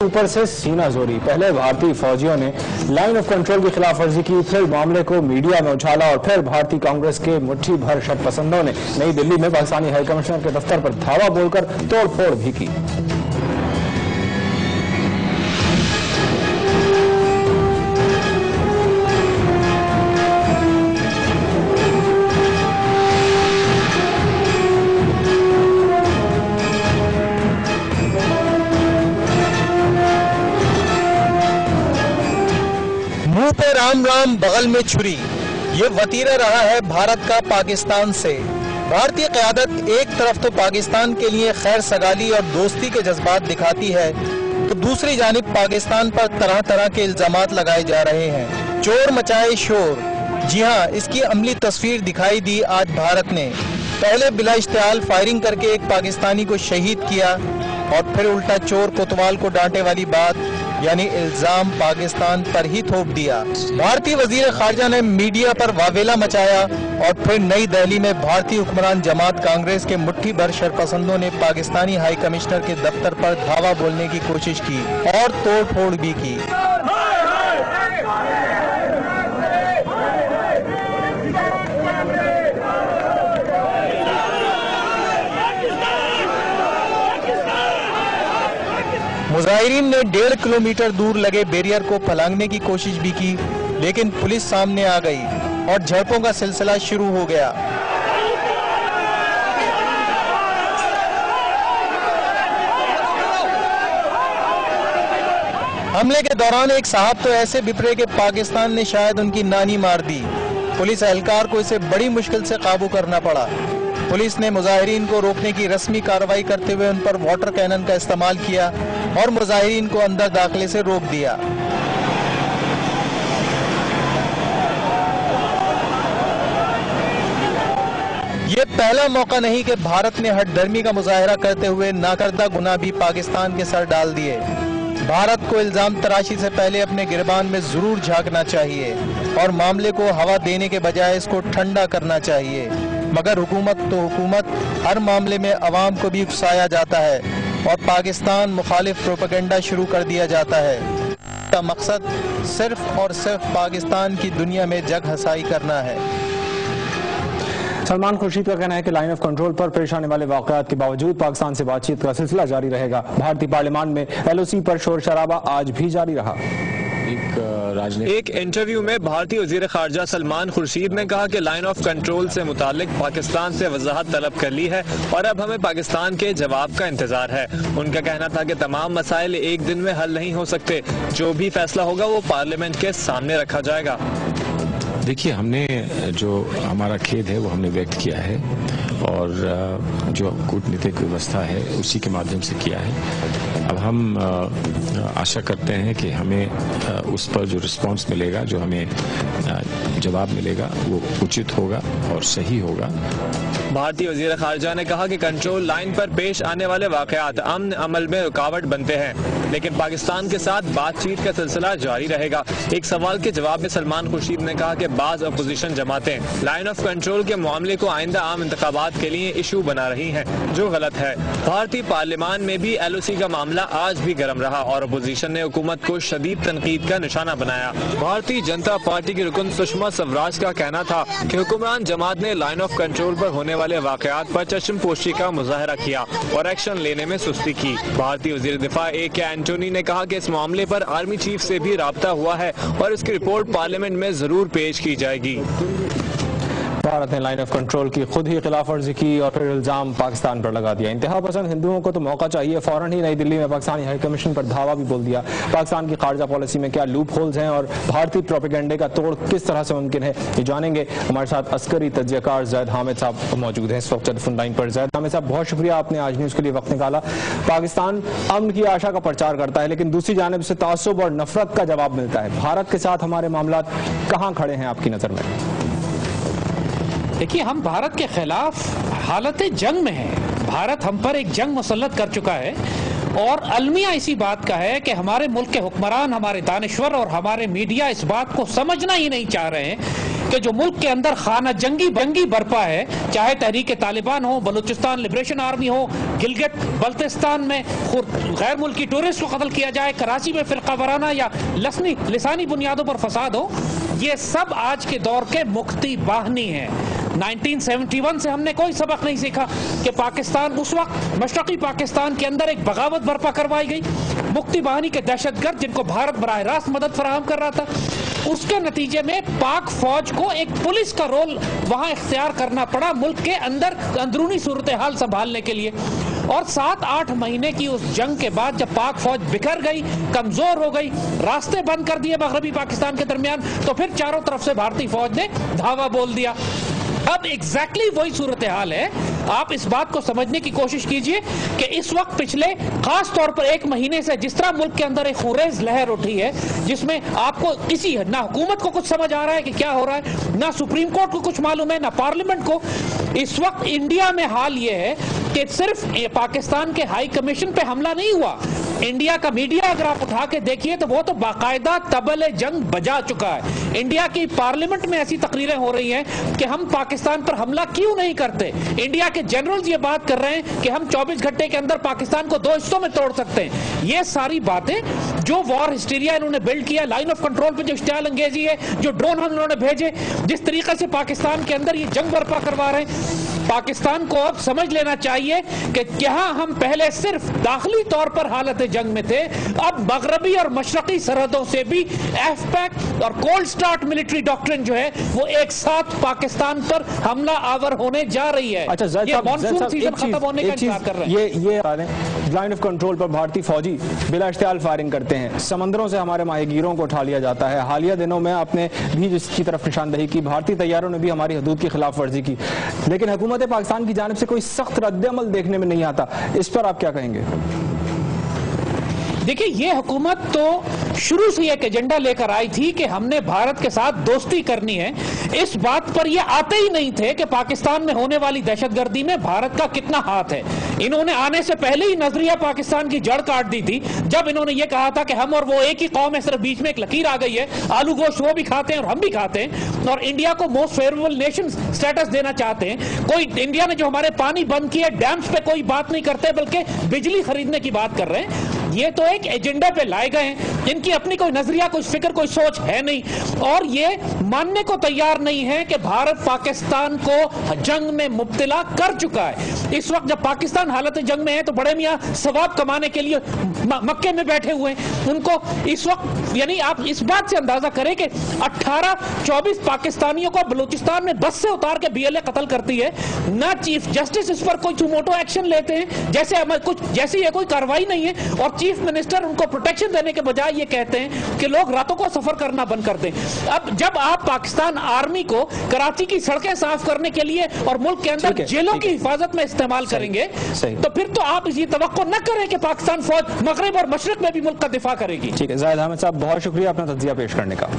ऊपर से सीना जोरी। पहले भारतीय फौजियों ने लाइन ऑफ कंट्रोल की खिलाफ वर्जी की, फिर मामले को मीडिया में उछाला और फिर भारतीय कांग्रेस के मुट्ठी भर शरपसंदों ने नई दिल्ली में पाकिस्तानी हाई कमिश्नर के दफ्तर पर धावा बोलकर तोड़फोड़ भी की। मुंह पे राम राम बगल में छुरी, ये वतीरा रहा है भारत का पाकिस्तान से। भारतीय क़यादत एक तरफ तो पाकिस्तान के लिए खैर सगाली और दोस्ती के जज्बात दिखाती है, तो दूसरी जानिब पाकिस्तान पर तरह तरह के इल्जामात लगाए जा रहे हैं। चोर मचाए शोर, जी हाँ, इसकी अमली तस्वीर दिखाई दी आज भारत ने। पहले बिला इश्तियाल फायरिंग करके एक पाकिस्तानी को शहीद किया और फिर उल्टा चोर कोतवाल को डांटे वाली बात यानी इल्जाम पाकिस्तान पर ही थोप दिया। भारतीय वजीर खारजा ने मीडिया पर वावेला मचाया और फिर नई दिल्ली में भारतीय हुक्मरान जमात कांग्रेस के मुट्ठी भर शरपसंदों ने पाकिस्तानी हाई कमिश्नर के दफ्तर पर धावा बोलने की कोशिश की और तोड़ फोड़ भी की। मुजाहिरीन ने 1.5 किलोमीटर दूर लगे बैरियर को फलांगने की कोशिश भी की, लेकिन पुलिस सामने आ गई और झड़पों का सिलसिला शुरू हो गया। हमले के दौरान एक साहब तो ऐसे बिपरे कि पाकिस्तान ने शायद उनकी नानी मार दी। पुलिस एहलकार को इसे बड़ी मुश्किल से काबू करना पड़ा। पुलिस ने मुजाहिरीन को रोकने की रस्मी कार्रवाई करते हुए उन पर वाटर कैनन का इस्तेमाल किया और मुजाहिरीन को अंदर दाखिले से रोक दिया। ये पहला मौका नहीं कि भारत ने हठधर्मी का मुजाहरा करते हुए नाकर्दा गुनाह भी पाकिस्तान के सर डाल दिए। भारत को इल्जाम तराशी से पहले अपने गिरबान में जरूर झांकना चाहिए और मामले को हवा देने के बजाय इसको ठंडा करना चाहिए। मगर हुकूमत तो हुकूमत, हर मामले में अवाम को भी उकसाया जाता है और पाकिस्तान मुखालिफ प्रोपेगेंडा शुरू कर दिया जाता है। इसका मकसद सिर्फ और सिर्फ पाकिस्तान की दुनिया में जग हसाई करना है। सलमान खुर्शीद का कहना है कि लाइन ऑफ कंट्रोल पर पेश आने वाले वाकयात के बावजूद पाकिस्तान से बातचीत का सिलसिला जारी रहेगा। भारतीय पार्लियामान में LOC पर शोर शराबा आज भी जारी रहा। एक इंटरव्यू में भारतीय वजीर खारजा सलमान खुर्शीद ने कहा कि लाइन ऑफ कंट्रोल से मुतालिक पाकिस्तान से वजाहत तलब कर ली है और अब हमें पाकिस्तान के जवाब का इंतजार है। उनका कहना था कि तमाम मसाइल एक दिन में हल नहीं हो सकते, जो भी फैसला होगा वो पार्लियामेंट के सामने रखा जाएगा। देखिए, हमने जो हमारा खेद है वो हमने व्यक्त किया है और जो कूटनीतिक व्यवस्था है उसी के माध्यम से किया है। अब हम आशा करते हैं कि हमें उस पर जो रिस्पांस मिलेगा, जो हमें जवाब मिलेगा, वो उचित होगा और सही होगा। भारतीय वजीर खारजा ने कहा कि कंट्रोल लाइन पर पेश आने वाले वाकयात अमन अमल में रुकावट बनते हैं, लेकिन पाकिस्तान के साथ बातचीत का सिलसिला जारी रहेगा। एक सवाल के जवाब में सलमान खुर्शीद ने कहा कि बाज अपोजिशन जमातें लाइन ऑफ कंट्रोल के मामले को आइंदा आम इंतखाबात के लिए इशू बना रही हैं, जो गलत है। भारतीय पार्लियामान में भी LOC का मामला आज भी गर्म रहा और अपोजिशन ने हुकूमत को शदीद तनकीद का निशाना बनाया। भारतीय जनता पार्टी की रुकन सुषमा स्वराज का कहना था कि हुक्मरान जमात ने लाइन ऑफ कंट्रोल पर होने वाले वाकयात पर चश्मपोशी का मुजाहरा किया और एक्शन लेने में सुस्ती की। भारतीय वजीर दिफा AK एंटोनी ने कहा कि इस मामले पर आर्मी चीफ से भी राब्ता हुआ है और इसकी रिपोर्ट पार्लियामेंट में जरूर पेश की जाएगी। भारत ने लाइन ऑफ कंट्रोल की खुद ही खिलाफ वर्जी की और फिर इल्जाम पाकिस्तान पर लगा दिया। इंतहा पसंद हिंदुओं को तो मौका चाहिए, फौरन ही नई दिल्ली में पाकिस्तानी हाई कमीशन पर धावा भी बोल दिया। पाकिस्तान की खारजा पॉलिसी में क्या लूप होल्स हैं और भारतीय प्रोपेगेंडे का तोड़ किस तरह से मुमकिन है, ये जानेंगे। हमारे साथ अस्करी तज्जियाकार जैद हामिद साहब मौजूद हैं इस वक्त टेलीफोन लाइन पर। जैद हामिद साहब, बहुत शुक्रिया, आपने आज न्यूज के लिए वक्त निकाला। पाकिस्तान अमन की आशा का प्रचार करता है, लेकिन दूसरी जानिब से तासुब और नफरत का जवाब मिलता है। भारत के साथ हमारे मामला कहाँ खड़े हैं आपकी नजर में? देखिए, हम भारत के खिलाफ हालत जंग में हैं। भारत हम पर एक जंग मुसल्लत कर चुका है और अलमिया इसी बात का है कि हमारे मुल्क के हुक्मरान, हमारे दानिश्वर और हमारे मीडिया इस बात को समझना ही नहीं चाह रहे हैं कि जो मुल्क के अंदर खाना जंगी बर्पा है, चाहे तहरीक तालिबान हो, बलूचिस्तान लिबरेशन आर्मी हो, गिलगित बल्तिस्तान में गैर मुल्की टूरिस्ट को कत्ल किया जाए, कराची में फिरका वाराना या लिसानी बुनियादों पर फसाद हो, ये सब आज के दौर के मुख्ती बाहनी है। 1971 से हमने कोई सबक नहीं सीखा कि पाकिस्तान, उस वक्त मशरकी पाकिस्तान के अंदर एक बगावत बर्पा करवाई गई, मुक्ति बाहिनी के दहशतगर्द जिनको भारत बराह रास्त मदद फराहम कर रहा था, उसके नतीजे में पाक फौज को एक पुलिस का रोल वहां इख्तियार करना पड़ा मुल्क के अंदर अंदरूनी सूरत हाल संभालने के लिए। और 7-8 महीने की उस जंग के बाद जब पाक फौज बिखर गई, कमजोर हो गई, रास्ते बंद कर दिए मगरबी पाकिस्तान के दरमियान, तो फिर चारों तरफ से भारतीय फौज ने धावा बोल दिया। अब एग्जैक्टली वही सूरत हाल है। आप इस बात को समझने की कोशिश कीजिए कि इस वक्त पिछले खास तौर पर 1 महीने से जिस तरह मुल्क के अंदर एक खुरेज लहर उठी है, जिसमें आपको किसी ना हुकूमत को कुछ समझ आ रहा है कि क्या हो रहा है, ना सुप्रीम कोर्ट को कुछ मालूम है, ना पार्लियामेंट को। इस वक्त इंडिया में हाल ये है कि सिर्फ पाकिस्तान के हाई कमीशन पे हमला नहीं हुआ, इंडिया का मीडिया अगर आप उठा के देखिए तो वो तो बाकायदा तबल जंग बजा चुका है। इंडिया की पार्लियामेंट में ऐसी तकरीरें हो रही हैं कि हम पाकिस्तान पर हमला क्यों नहीं करते। इंडिया के जनरल्स ये बात कर रहे हैं कि हम 24 घंटे के अंदर पाकिस्तान को 2 हिस्सों में तोड़ सकते हैं। ये सारी बातें जो वॉर हिस्टीरिया इन्होंने बिल्ड किया, लाइन ऑफ कंट्रोल पे जो इश्तियाल अंगेजी है, जो ड्रोन हम इन्होंने भेजे, जिस तरीके से पाकिस्तान के अंदर ये जंग बर्पा करवा रहे हैं, पाकिस्तान को अब समझ लेना चाहिए कि क्या हम पहले सिर्फ दाखिली तौर पर हालत जंग में थे, अब मगरबी और मशरकी सरहदों से भी एफपैक और कोल्ड स्टार्ट मिलिट्री डॉक्ट्रिन जो है वो एक साथ पाकिस्तान पर हमला आवर होने जा रही है। अच्छा, ये मॉनसून सीजन खत्म होने का इंतजार कर रहे हैं। ये लाइन ऑफ कंट्रोल पर भारतीय फौजी बिला इश्तियाल फायरिंग करते हैं, समंदरों से हमारे माहीगीरों को उठा लिया जाता है। हालिया दिनों में आपने भी जिसकी तरफ निशानदही की, भारतीय तैयारों ने भी हमारी हदूद की खिलाफ वर्जी की, लेकिन हुकूमत पाकिस्तान की जानिब से कोई सख्त रद्द-ए-अमल देखने में नहीं आता। इस पर आप क्या कहेंगे? देखिए, ये हुकूमत तो शुरू से एक एजेंडा लेकर आई थी कि हमने भारत के साथ दोस्ती करनी है। इस बात पर ये आते ही नहीं थे कि पाकिस्तान में होने वाली दहशतगर्दी में भारत का कितना हाथ है। इन्होंने आने से पहले ही नजरिया पाकिस्तान की जड़ काट दी थी, जब इन्होंने ये कहा था कि हम और वो एक ही कौम है, सिर्फ बीच में एक लकीर आ गई है, आलू गोश्त वो भी खाते हैं और हम भी खाते हैं, और इंडिया को मोस्ट फेवरेबल नेशन स्टेटस देना चाहते हैं। कोई इंडिया ने जो हमारे पानी बंद किए, डैम्स पे कोई बात नहीं करते, बल्कि बिजली खरीदने की बात कर रहे हैं। ये तो एक एजेंडा पे लाए गए हैं, इनकी अपनी कोई नजरिया, कोई फिक्र, कोई सोच है नहीं, और ये मानने को तैयार नहीं है कि भारत पाकिस्तान को जंग में मुब्तला कर चुका है। इस वक्त जब पाकिस्तान हालत जंग में है तो बड़े मियां सवाब कमाने के लिए मक्के में बैठे हुए हैं। उनको इस वक्त, यानी आप इस बात से अंदाजा करें कि 18-24 पाकिस्तानियों को बलूचिस्तान में बस से उतार के BLA कत्ल करती है, ना चीफ जस्टिस इस पर कोई सुमोटो एक्शन लेते हैं, जैसे ये कोई कार्रवाई नहीं है, और चीफ मिनिस्टर उनको प्रोटेक्शन देने के बजाय ये कहते हैं कि लोग रातों को सफर करना बंद कर दें। अब जब आप पाकिस्तान आर्मी को कराची की सड़कें साफ करने के लिए और मुल्क के अंदर जेलों की हिफाजत में इस्तेमाल करेंगे, तो फिर तो आप ये तवक्को न करें कि पाकिस्तान फौज मगरिब और मशरिक में भी मुल्क का दिफा करेगी। ठीक है, जाहिद अहमद साहब, बहुत शुक्रिया अपना तज्जिया पेश करने का।